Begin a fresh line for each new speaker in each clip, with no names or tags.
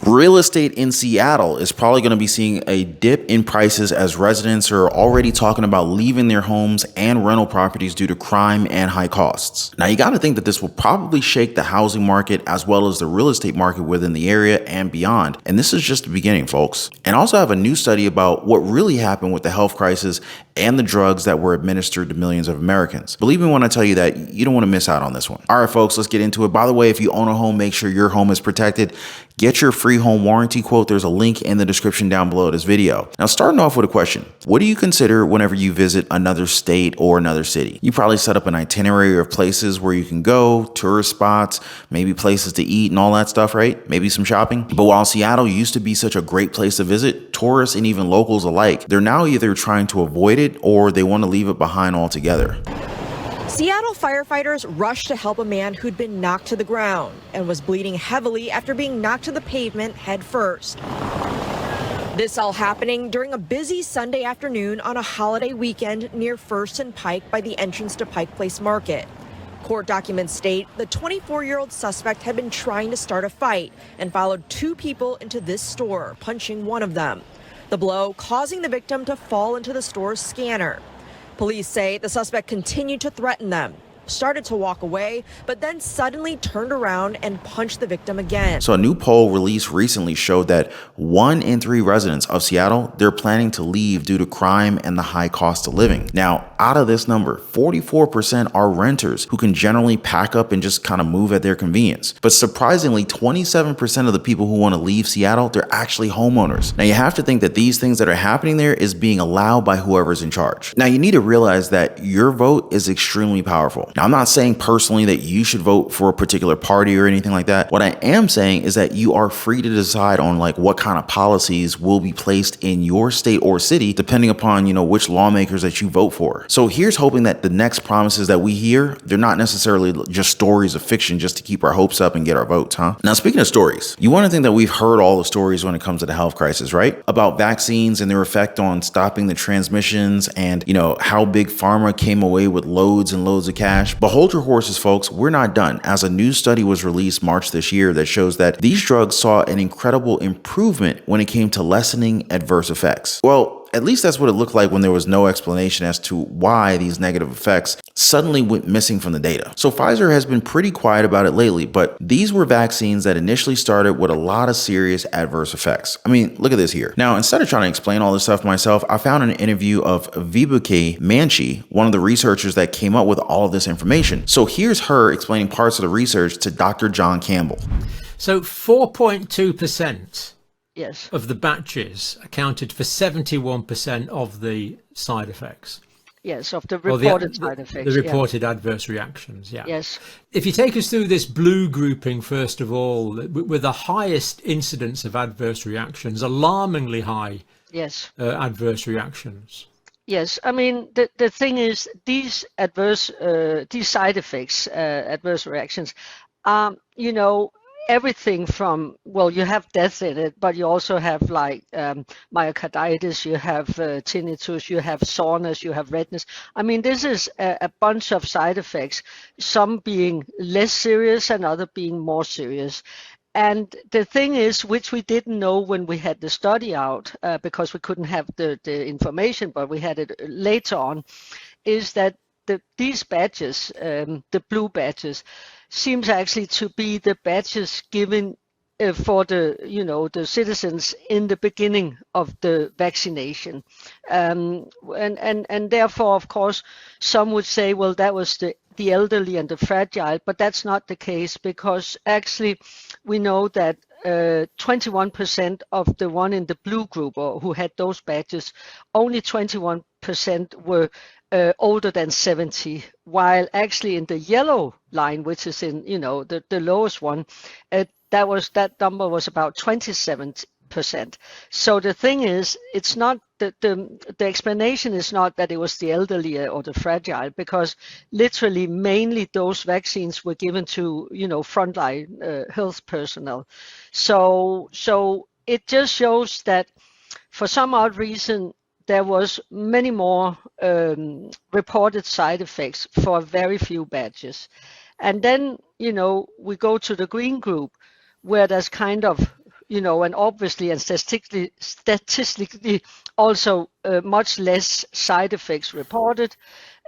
Real estate in Seattle is probably going to be seeing a dip in prices as residents are already talking about leaving their homes and rental properties due to crime and high costs. Now, you got to think that this will probably shake the housing market as well as the real estate market within the area and beyond. And this is just the beginning, folks. And also have a new study about what really happened with the health crisis and the drugs that were administered to millions of Americans. Believe me when I tell you that you don't want to miss out on this one. All right, folks, let's get into it. By the way, if you own a home, make sure your home is protected. Get your free home warranty quote. There's a link in the description down below this video. Now, starting off with a question. What do you consider whenever you visit another state or another city? You probably set up an itinerary of places where you can go, tourist spots, maybe places to eat and all that stuff, right? Maybe some shopping. But while Seattle used to be such a great place to visit, tourists and even locals alike, they're now either trying to avoid it or they want to leave it behind altogether.
Seattle firefighters rushed to help a man who'd been knocked to the ground and was bleeding heavily after being knocked to the pavement head first. This all happening during a busy Sunday afternoon on a holiday weekend near First and Pike by the entrance to Pike Place Market. Court documents state the 24-year-old suspect had been trying to start a fight and followed two people into this store, punching one of them. The blow causing the victim to fall into the store's scanner. Police say the suspect continued to threaten them, started to walk away, but then suddenly turned around and punched the victim again.
So a new poll released recently showed that 1 in 3 residents of Seattle, they're planning to leave due to crime and the high cost of living. Now, out of this number, 44% are renters who can generally pack up and just kind of move at their convenience. But surprisingly, 27% of the people who want to leave Seattle, they're actually homeowners. Now, you have to think that these things that are happening there is being allowed by whoever's in charge. Now, you need to realize that your vote is extremely powerful. Now, I'm not saying personally that you should vote for a particular party or anything like that. What I am saying is that you are free to decide on like what kind of policies will be placed in your state or city, depending upon, which lawmakers that you vote for. So here's hoping that the next promises that we hear, they're not necessarily just stories of fiction just to keep our hopes up and get our votes, huh? Now, speaking of stories, you want to think that we've heard all the stories when it comes to the health crisis, right? About vaccines and their effect on stopping the transmissions and, how big pharma came away with loads and loads of cash. But hold your horses, folks. We're not done, as a new study was released March this year that shows that these drugs saw an incredible improvement when it came to lessening adverse effects. Well, at least that's what it looked like when there was no explanation as to why these negative effects suddenly went missing from the data. So Pfizer has been pretty quiet about it lately, but these were vaccines that initially started with a lot of serious adverse effects. I mean, look at this here. Now, instead of trying to explain all this stuff myself, I found an interview of Vibeke Manchi, one of the researchers that came up with all of this information. So here's her explaining parts of the research to Dr. John Campbell.
So 4.2%.
Yes.
Of the batches accounted for 71% of the side effects.
Yes, of the reported side effects.
The reported adverse reactions, yeah.
Yes.
If you take us through this blue grouping, first of all, with the highest incidence of adverse reactions, alarmingly high adverse reactions.
Yes, I mean, the thing is, these side effects, adverse reactions, everything from, you have death in it, but you also have like myocarditis, you have tinnitus, you have soreness, you have redness. I mean, this is a bunch of side effects, some being less serious and other being more serious. And the thing is, which we didn't know when we had the study out, because we couldn't have the information, but we had it later on, is that these badges, the blue badges, seems actually to be the badges given for the citizens in the beginning of the vaccination, and therefore, of course, some would say, well, that was the elderly and the fragile, but that's not the case, because actually we know that 21% of the one in the blue group, or who had those badges, only 21% were older than 70, while actually in the yellow line, which is in the lowest one, that number was about 27%. So the thing is, it's not the explanation is not that it was the elderly or the fragile, because literally mainly those vaccines were given to frontline health personnel. So it just shows that for some odd reason there was many more reported side effects for very few batches. And then, we go to the green group, where there's kind of and obviously and statistically also much less side effects reported.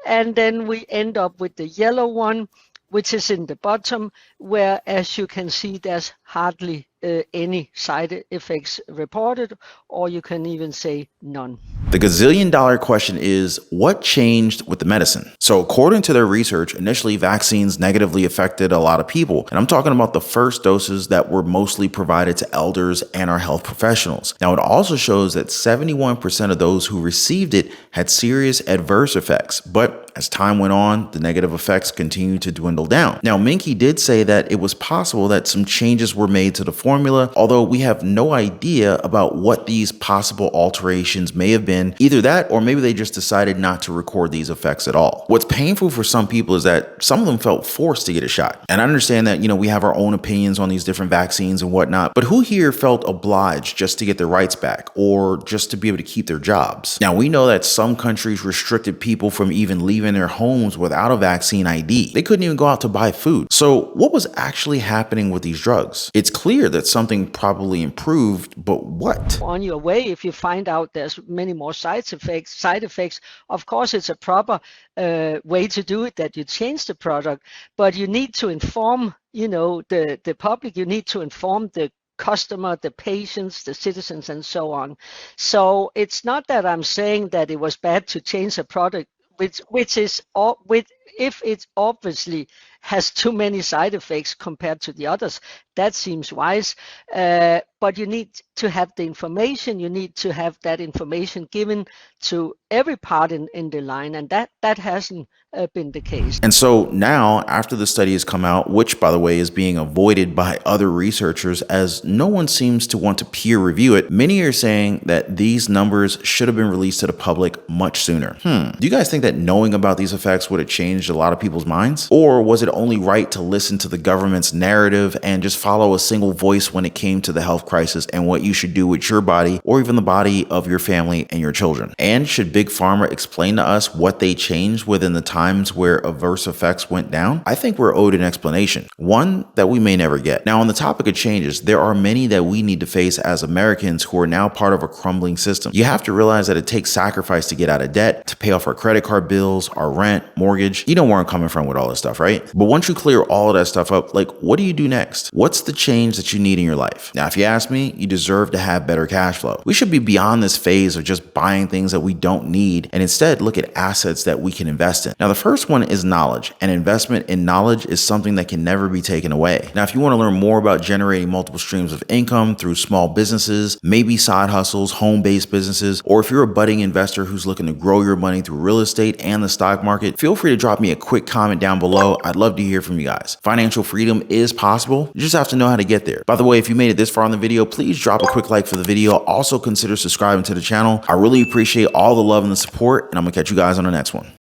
And then we end up with the yellow one, which is in the bottom, where, as you can see, there's hardly any side effects reported, or you can even say none.
The gazillion-dollar question is, what changed with the medicine? So according to their research, initially vaccines negatively affected a lot of people. And I'm talking about the first doses that were mostly provided to elders and our health professionals. Now, it also shows that 71% of those who received it had serious adverse effects. But as time went on, the negative effects continued to dwindle down. Now, Minky did say that it was possible that some changes were made to the formula, although we have no idea about what these possible alterations may have been. Either that, or maybe they just decided not to record these effects at all. What's painful for some people is that some of them felt forced to get a shot. And I understand that, we have our own opinions on these different vaccines and whatnot, but who here felt obliged just to get their rights back or just to be able to keep their jobs? Now, we know that some countries restricted people from even leaving their homes without a vaccine ID. They couldn't even go out to buy food. So what was actually happening with these drugs? It's clear that something probably improved, but what?
On your way, if you find out there's many more side effects, of course it's a proper way to do it, that you change the product, but you need to inform the public, you need to inform the customer, the patients, the citizens, and so on. So it's not that I'm saying that it was bad to change a product if it obviously has too many side effects compared to the others. That seems wise, but you need to have the information. You need to have that information given to every part in the line, and that hasn't been the case.
And so now, after the study has come out, which by the way is being avoided by other researchers as no one seems to want to peer review it, many are saying that these numbers should have been released to the public much sooner. Do you guys think that knowing about these effects would have changed a lot of people's minds? Or was it only right to listen to the government's narrative and just follow a single voice when it came to the health crisis and what you should do with your body or even the body of your family and your children? And should Big Pharma explain to us what they changed within the times where adverse effects went down? I think we're owed an explanation, one that we may never get. Now, on the topic of changes, there are many that we need to face as Americans who are now part of a crumbling system. You have to realize that it takes sacrifice to get out of debt, to pay off our credit card bills, our rent, mortgage. You know where I'm coming from with all this stuff, right? But once you clear all of that stuff up, what do you do next? What's the change that you need in your life? Now, if you ask me, you deserve to have better cash flow. We should be beyond this phase of just buying things that we don't need and instead look at assets that we can invest in. Now, the first one is knowledge, and investment in knowledge is something that can never be taken away. Now, if you want to learn more about generating multiple streams of income through small businesses, maybe side hustles, home-based businesses, or if you're a budding investor who's looking to grow your money through real estate and the stock market, feel free to drop me a quick comment down below. I'd love to hear from you guys. Financial freedom is possible. You just have to know how to get there. By the way, if you made it this far in the video, please drop a quick like for the video. Also consider subscribing to the channel. I really appreciate all the love and the support, and I'm gonna catch you guys on the next one.